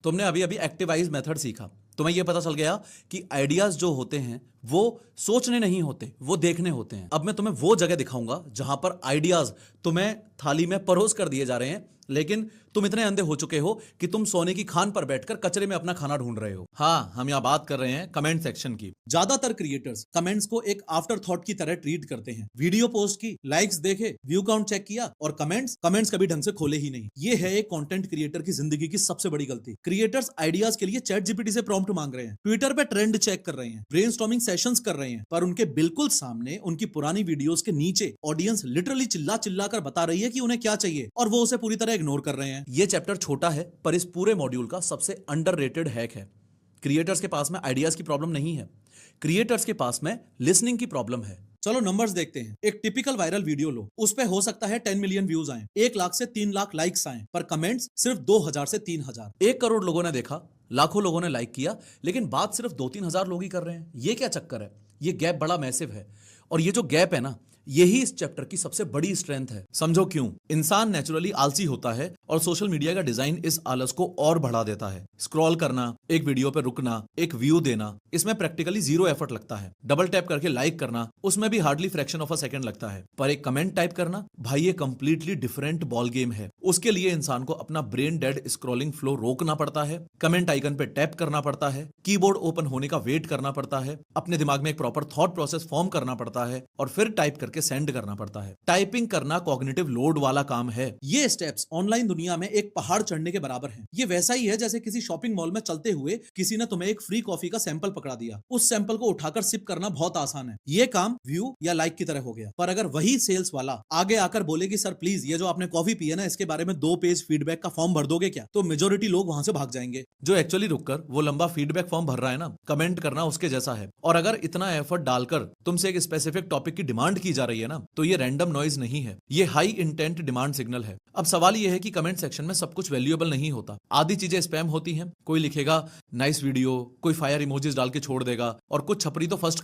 तुमने अभी अभी एक्टिवाइज मेथड सीखा, तुम्हें यह पता चल गया कि आइडियाज जो होते हैं वो सोचने नहीं होते, वो देखने होते हैं। अब मैं तुम्हें वो जगह दिखाऊंगा जहां पर आइडियाज तुम्हें थाली में परोस कर दिए जा रहे हैं, लेकिन तुम इतने अंधे हो चुके हो कि तुम सोने की खान पर बैठकर कचरे में अपना खाना ढूंढ रहे हो। हाँ, हम यहाँ बात कर रहे हैं कमेंट सेक्शन की। ज्यादातर क्रिएटर्स कमेंट्स को एक आफ्टर थॉट की तरह ट्रीट करते हैं। वीडियो पोस्ट की, लाइक्स देखे, व्यू काउंट चेक किया और कमेंट्स कभी ढंग से खोले ही नहीं। ये है एक कंटेंट क्रिएटर की जिंदगी की सबसे बड़ी गलती। क्रिएटर्स आइडियाज के लिए चैट जीपीटी से प्रॉम्प्ट मांग रहे हैं, ट्विटर पे ट्रेंड चेक कर रहे हैं, ब्रेनस्टॉर्मिंग सेशंस कर रहे हैं, पर उनके बिल्कुल सामने उनकी पुरानी वीडियोस के नीचे ऑडियंस लिटरली चिल्ला चिल्ला कर बता रही है कि उन्हें क्या चाहिए और वो उसे पूरी तरह इग्नोर कर रहे हैं। ये चैप्टर छोटा है पर इस पूरे मॉड्यूल का सबसे अंडररेटेड हैक है। क्रिएटर्स के पास में आइडियाज की प्रॉब्लम नहीं है, क्रिएटर्स के पास में लिसनिंग की प्रॉब्लम है। चलो नंबर्स देखते हैं। एक टिपिकल वायरल वीडियो लो, उस पे हो सकता है 10 मिलियन व्यूज आए, 1 लाख से 3 लाख लाइक्स आए, पर कमेंट्स सिर्फ 2000 से 3000। 1 करोड़ लोगों ने देखा, लाखों लोगों ने लाइक किया, लेकिन बात सिर्फ 2-3 हजार लोग ही कर रहे हैं। ये क्या चक्कर है? ये गैप बड़ा मैसिव है, और ये जो गैप है ना, यही इस चैप्टर की सबसे बड़ी स्ट्रेंथ है। समझो क्यों। इंसान नेचुरली आलसी होता है और सोशल मीडिया का डिजाइन इस आलस को और बढ़ा देता है। स्क्रॉल करना, एक वीडियो पे रुकना, एक व्यू देना, इसमें प्रैक्टिकली 0 एफर्ट लगता है। डबल टैप करके लाइक करना, उसमें भी hardly fraction of a second लगता है। पर एक कमेंट टाइप करना, भाई ये कंप्लीटली डिफरेंट बॉल गेम है। उसके लिए इंसान को अपना ब्रेन डेड स्क्रॉलिंग फ्लो रोकना पड़ता है, कमेंट आइकन पे टैप करना पड़ता है, कीबोर्ड ओपन होने का वेट करना पड़ता है, अपने दिमाग में एक प्रॉपर थॉट प्रोसेस फॉर्म करना पड़ता है और फिर टाइप करके सेंड करना पड़ता है। टाइपिंग करना कॉग्निटिव लोड वाला काम है। ये स्टेप्स ऑनलाइन दुनिया में एक पहाड़ चढ़ने के बराबर हैं। ये वैसा ही है जैसे किसी शॉपिंग मॉल में चलते हुए किसी ने तुम्हें एक फ्री कॉफी का सैंपल पकड़ा दिया। उस सैंपल को उठाकर सिप करना बहुत आसान है। ये काम व्यू या लाइक की तरह हो गया। पर अगर वही सेल्स वाला आगे आकर बोले कि सर प्लीज ये जो आपने कॉफी पी है ना, इसके बारे में 2 पेज फीडबैक का फॉर्म भर दोगे क्या, तो मेजोरिटी लोग वहां से भाग जाएंगे। जो एक्चुअली रुककर वो लंबा फीडबैक फॉर्म भर रहा है ना, कमेंट करना उसके जैसा है। और अगर इतना एफर्ट डालकर तुमसे एक स्पेसिफिक टॉपिक की डिमांड की जा रही है ना, तो ये रैंडम नॉइज नहीं है, ये हाई इंटेंट डिमांड सिग्नल है। अब सवाल ये है कि कमेंट सेक्शन में सब कुछ वैल्यूएबल नहीं होता। आधी चीजें स्पैम होती हैं। कोई लिखेगा नाइस वीडियो, कोई फायर इमोजीज डाल के छोड़ देगा, और कुछ छपरी तो फर्स्ट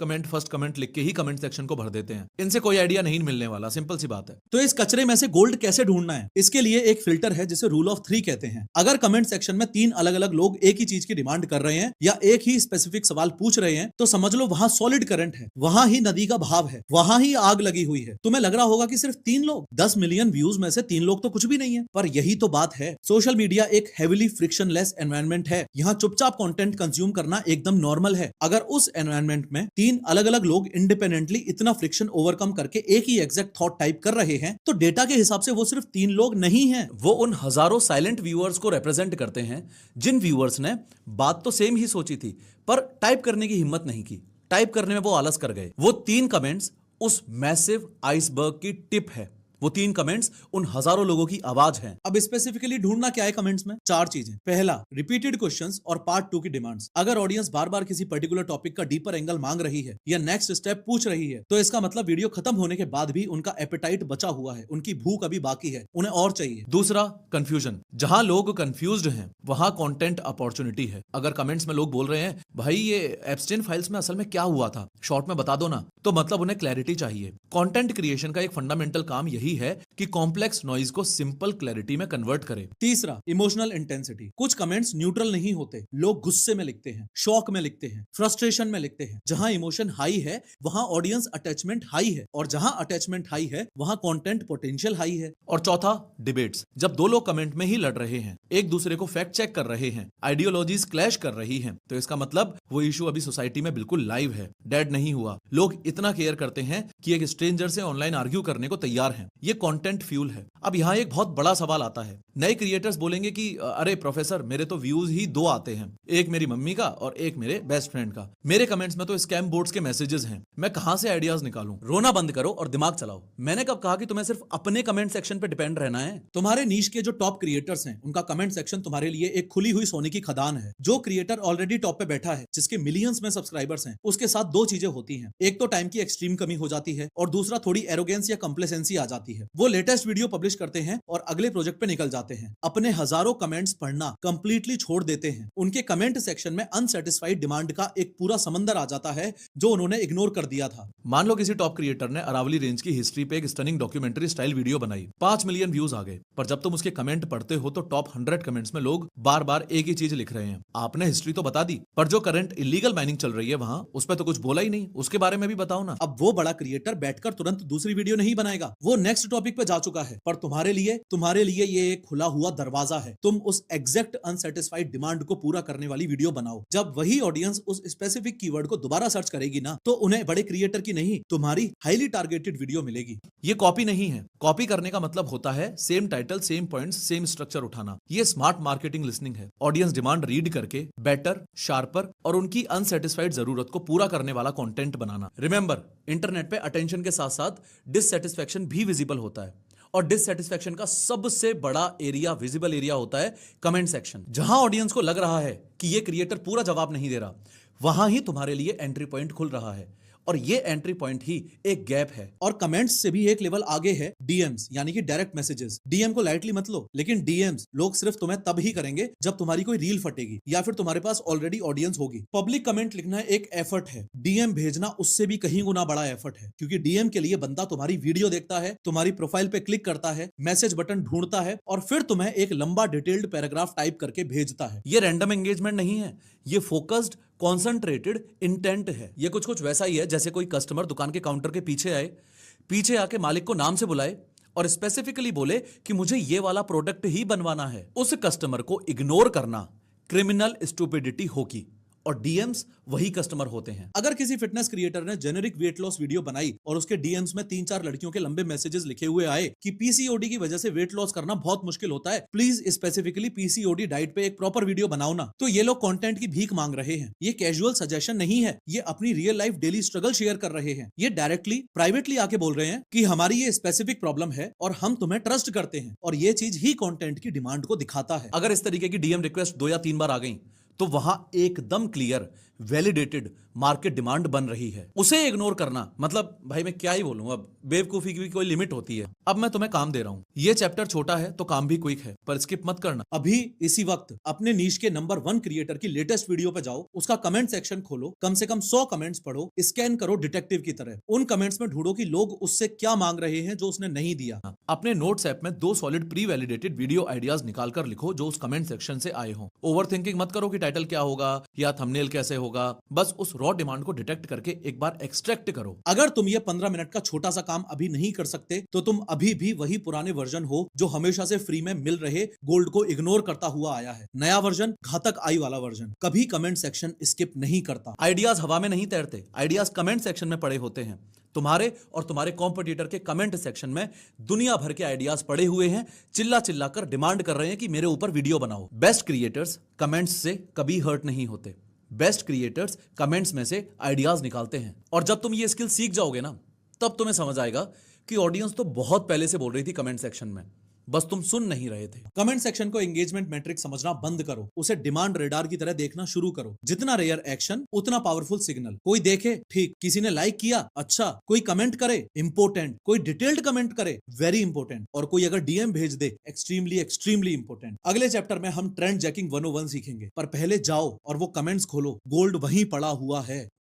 कमेंट लिख के ही कमेंट सेक्शन को भर देते हैं। इनसे कोई आइडिया नहीं मिलने वाला, सिंपल सी बात है। तो इस कचरे में से गोल्ड कैसे ढूंढना है, इसके लिए एक फिल्टर है जिसे रूल ऑफ 3 कहते हैं। अगर कमेंट सेक्शन में 3 अलग अलग लोग एक ही चीज की डिमांड कर रहे हैं या एक ही स्पेसिफिक सवाल पूछ रहे हैं, तो समझ लो वहां सॉलिड करंट है, वहां ही नदी का भाव है, वहां ही आग लगी हुई है। तुम्हें लग रहा होगा कि सिर्फ 3 लोग, 10 मिलियन व्यूज में से 3 लोग तो कुछ भी नहीं है, पर यही तो बात है। सोशल मीडिया एक हेविली फ्रिक्शनलेस एनवायरनमेंट है। यहाँ चुपचाप कंटेंट कंज्यूम करना एकदम नॉर्मल है। अगर उस एनवायरनमेंट में 3 अलग अलग लोग इंडिपेंडेंटली इतना फ्रिक्शन ओवरकम करके एक ही एग्जैक्ट थॉट टाइप कर रहे हैं, तो डेटा के हिसाब से वो सिर्फ 3 लोग नहीं हैं, वो उन हजारों साइलेंट व्यूअर्स को रिप्रेजेंट करते हैं, जिन व्यूअर्स ने बात तो सेम ही सोची थी पर टाइप करने की हिम्मत नहीं की। टाइप करने में वो आलस कर गए। वो 3 कमेंट्स उस मैसिव आइसबर्ग की टिप है। वो 3 कमेंट्स उन हजारों लोगों की आवाज हैं। अब स्पेसिफिकली ढूंढना क्या है कमेंट्स में? 4 चीजें। पहला, रिपीटेड क्वेश्चंस और पार्ट 2 की डिमांड्स। अगर ऑडियंस बार बार किसी पर्टिकुलर टॉपिक का डीपर एंगल मांग रही है या नेक्स्ट स्टेप पूछ रही है, तो इसका मतलब वीडियो खत्म होने के बाद भी उनका एपेटाइट बचा हुआ है, उनकी भूख अभी बाकी है, उन्हें और चाहिए। दूसरा, कंफ्यूजन। जहां लोग कंफ्यूज्ड हैं वहां कंटेंट अपॉर्चुनिटी है। अगर कमेंट्स में लोग बोल रहे हैं भाई ये एब्स्टेन फाइल्स में असल में क्या हुआ था, शॉर्ट में बता दो ना, तो मतलब उन्हें क्लैरिटी चाहिए। कंटेंट क्रिएशन का एक फंडामेंटल काम यही है कि कॉम्प्लेक्स नॉइज को सिंपल क्लैरिटी में कन्वर्ट करे। तीसरा, इमोशनल इंटेंसिटी। कुछ कमेंट्स न्यूट्रल नहीं होते। लोग गुस्से में लिखते हैं, शॉक में लिखते हैं, फ्रस्ट्रेशन में लिखते हैं। जहां इमोशन हाई है वहां ऑडियंस अटैचमेंट हाई है, और जहां अटैचमेंट हाई है वहां कंटेंट पोटेंशियल हाई है। और चौथा, डिबेट्स। जब 2 लोग कमेंट में ही लड़ रहे हैं, एक दूसरे को फैक्ट चेक कर रहे हैं, आइडियोलॉजीज क्लैश कर रही हैं, तो इसका मतलब वो इशू अभी सोसाइटी में बिल्कुल लाइव है, डेड नहीं हुआ। लोग इतना केयर करते हैं कि एक स्ट्रेंजर से ऑनलाइन आर्ग्यू करने को तैयार हैं। ये कंटेंट फ्यूल है। अब यहाँ एक बहुत बड़ा सवाल आता है। नए क्रिएटर्स बोलेंगे कि अरे प्रोफेसर मेरे तो व्यूज ही 2 आते हैं, एक मेरी मम्मी का और एक मेरे बेस्ट फ्रेंड का। मेरे कमेंट्स में तो स्कैम बोर्ड्स के मैसेजेस हैं, मैं कहां से आइडियाज निकालूं? रोना बंद करो और दिमाग चलाओ। मैंने कब कहा कि तुम्हें सिर्फ अपने कमेंट सेक्शन पे डिपेंड रहना है? तुम्हारे नीश के जो टॉप क्रिएटर्स हैं उनका कमेंट सेक्शन तुम्हारे लिए एक खुली हुई सोने की खदान है। जो क्रिएटर ऑलरेडी टॉप पे बैठा है, जिसके मिलियंस में सब्सक्राइबर्स हैं, उसके साथ 2 चीजें होती हैं। एक तो टाइम की एक्सट्रीम कमी हो जाती है और दूसरा थोड़ी एरोगेंस या कंप्लेसेंसी आ जाती है। वो लेटेस्ट वीडियो पब्लिश करते हैं और अगले प्रोजेक्ट पे निकल जाते हैं। जाते हैं, अपने हजारों कमेंट्स पढ़ना कंप्लीटली छोड़ देते हैं। उनके कमेंट सेक्शन में अनसेटिस्फाइड डिमांड का एक पूरा समंदर आ जाता है जो उन्होंने इग्नोर कर दिया था। मान लो किसी टॉप क्रिएटर ने अरावली रेंज की हिस्ट्री पे एक स्टनिंग डॉक्यूमेंट्री स्टाइल वीडियो बनाई, 5 मिलियन व्यूज आ गए, पर जब तुम उसके कमेंट पढ़ते हो तो टॉप 100 कमेंट्स में लोग बार बार एक ही चीज लिख रहे हैं। आपने हिस्ट्री तो बता दी, पर जो करंट इलीगल माइनिंग चल रही है वहां उस पर तो कुछ बोला ही नहीं, उसके बारे में भी बताओ ना। अब वो बड़ा क्रिएटर बैठकर तुरंत दूसरी वीडियो नहीं बनाएगा, वो नेक्स्ट टॉपिक पे जा चुका है, पर तुम्हारे लिए ये एक खुला हुआ दरवाजा है। तुम उस एग्जैक्ट अनसेटिस्फाइड डिमांड को पूरा करने वाली वीडियो बनाओ। जब वही ऑडियंस उस स्पेसिफिक कीवर्ड को दोबारा सर्च करेगी ना, तो उन्हें बड़े क्रिएटर की नहीं, तुम्हारी हाईली टारगेटेड वीडियो मिलेगी। ये कॉपी नहीं है। कॉपी करने का मतलब होता है same title, same points, same structure उठाना। ये स्मार्ट मार्केटिंग लिसनिंग है। ऑडियंस डिमांड रीड करके बेटर, शार्पर और उनकी अनसेटिस्फाइड जरूरत को पूरा करने वाला कंटेंट बनाना। रिमेंबर, इंटरनेट पे अटेंशन के साथ साथ डिससेटिस्फेक्शन भी विजिबल होता है, और डिससेटिस्फेक्शन का सबसे बड़ा एरिया, विजिबल एरिया होता है कमेंट सेक्शन। जहां ऑडियंस को लग रहा है कि ये क्रिएटर पूरा जवाब नहीं दे रहा, वहां ही तुम्हारे लिए एंट्री पॉइंट खुल रहा है, और ये एंट्री पॉइंट ही एक गैप है। और कमेंट्स से भी एक लेवल आगे है डीएम्स, यानी कि डायरेक्ट मैसेजेस। डीएम को लाइटली मत लो, लेकिन डीएम्स लोग सिर्फ तुम्हें तब ही करेंगे जब तुम्हारी कोई रील फटेगी या फिर तुम्हारे पास ऑलरेडी ऑडियंस होगी। पब्लिक कमेंट लिखना एक एफर्ट है, डीएम भेजना उससे भी कहीं गुना बड़ा एफर्ट है, क्योंकि डीएम के लिए बंदा तुम्हारी वीडियो देखता है, तुम्हारी प्रोफाइल पे क्लिक करता है, मैसेज बटन ढूंढता है और फिर तुम्हें एक लंबा डिटेल्ड पैराग्राफ टाइप करके भेजता है। ये रैंडम एंगेजमेंट नहीं है, ये फोकस्ड, कॉन्सेंट्रेटेड इंटेंट है। ये कुछ वैसा ही है जैसे कोई कस्टमर दुकान के काउंटर के पीछे आके मालिक को नाम से बुलाए और स्पेसिफिकली बोले कि मुझे ये वाला प्रोडक्ट ही बनवाना है। उस कस्टमर को इग्नोर करना क्रिमिनल स्टुपिडिटी होगी, और डीएम्स वही कस्टमर होते हैं। अगर किसी फिटनेस क्रिएटर ने जेनेरिक वेट लॉस वीडियो बनाई और उसके डीएम्स में 3-4 लड़कियों के लंबे मैसेजेस लिखे हुए आए कि पीसीओडी की वजह से वेट लॉस करना बहुत मुश्किल होता है, प्लीज स्पेसिफिकली पीसीओडी डाइट पे एक प्रॉपर वीडियो बनाओ ना, तो ये लोग कंटेंट की भीख मांग रहे हैं। ये कैजुअल सजेशन नहीं है, ये अपनी real life daily struggle share कर रहे हैं। ये डायरेक्टली प्राइवेटली आके बोल रहे हैं कि हमारी ये स्पेसिफिक प्रॉब्लम है और हम तुम्हें ट्रस्ट करते हैं, और ये चीज ही कंटेंट की डिमांड को दिखाता है। अगर इस तरीके की डीएम रिक्वेस्ट 2 या 3 बार आ गई तो वहां एकदम क्लियर, वैलिडेटेड मार्केट डिमांड बन रही है। उसे इग्नोर करना मतलब, भाई मैं क्या ही बोलूं, अब बेवकूफी की भी कोई लिमिट होती है। अब मैं तुम्हें काम दे रहा हूं, ये चैप्टर छोटा है तो काम भी क्विक है, पर स्किप मत करना। अभी इसी वक्त अपने नीश के नंबर 1 क्रिएटर की लेटेस्ट वीडियो पे जाओ, उसका कमेंट सेक्शन खोलो, कम से कम 100 कमेंट्स पढ़ो, स्कैन करो डिटेक्टिव की तरह। उन कमेंट्स में ढूंढो कि लोग उससे क्या मांग रहे हैं जो उसने नहीं दिया। अपने नोट्स ऐप में 2 solid pre validated video ideas निकालकर लिखो जो उस कमेंट सेक्शन से आए हो। ओवर थिंकिंग मत करो कि टाइटल क्या होगा या थंबनेल कैसे होगा, बस उस रॉ डिमांड को डिटेक्ट करके एक बार एक्सट्रैक्ट करो। अगर तुम ये 15 मिनट का छोटा सा काम अभी नहीं कर सकते तो तुम अभी भी वही पुराने वर्जन हो जो हमेशा से फ्री में मिल रहे गोल्ड को इग्नोर करता हुआ आया है। नया वर्जन, घातक आई वाला वर्जन, कभी कमेंट सेक्शन स्किप नहीं करता। आइडियाज हवा में नहीं तैरते, आइडियाज कमेंट सेक्शन में पड़े होते हैं। तुम्हारे और तुम्हारे कॉम्पिटिटर के कमेंट सेक्शन में दुनिया भर के आइडियाज पड़े हुए हैं, चिल्ला चिल्ला कर डिमांड कर रहे हैं कि मेरे ऊपर वीडियो बनाओ। बेस्ट क्रिएटर्स कमेंट्स से कभी हर्ट नहीं होते। बेस्ट क्रिएटर्स कमेंट्स में से आइडियाज निकालते हैं, और जब तुम ये स्किल सीख जाओगे ना, तब तुम्हें समझ आएगा कि ऑडियंस तो बहुत पहले से बोल रही थी कमेंट सेक्शन में, बस तुम सुन नहीं रहे थे। कमेंट सेक्शन को एंगेजमेंट मैट्रिक समझना बंद करो, उसे डिमांड रेडार की तरह देखना शुरू करो। जितना रेयर एक्शन उतना पावरफुल सिग्नल। कोई देखे, ठीक, किसी ने लाइक किया, अच्छा, कोई कमेंट करे, इंपोर्टेंट, कोई डिटेल्ड कमेंट करे, वेरी इंपोर्टेंट, और कोई अगर डीएम भेज दे, एक्सट्रीमली एक्सट्रीमली इंपोर्टेंट। अगले चैप्टर में हम ट्रेंड जैकिंग 101 सीखेंगे, पर पहले जाओ और वो कमेंट्स खोलो, गोल्ड वहीं पड़ा हुआ है।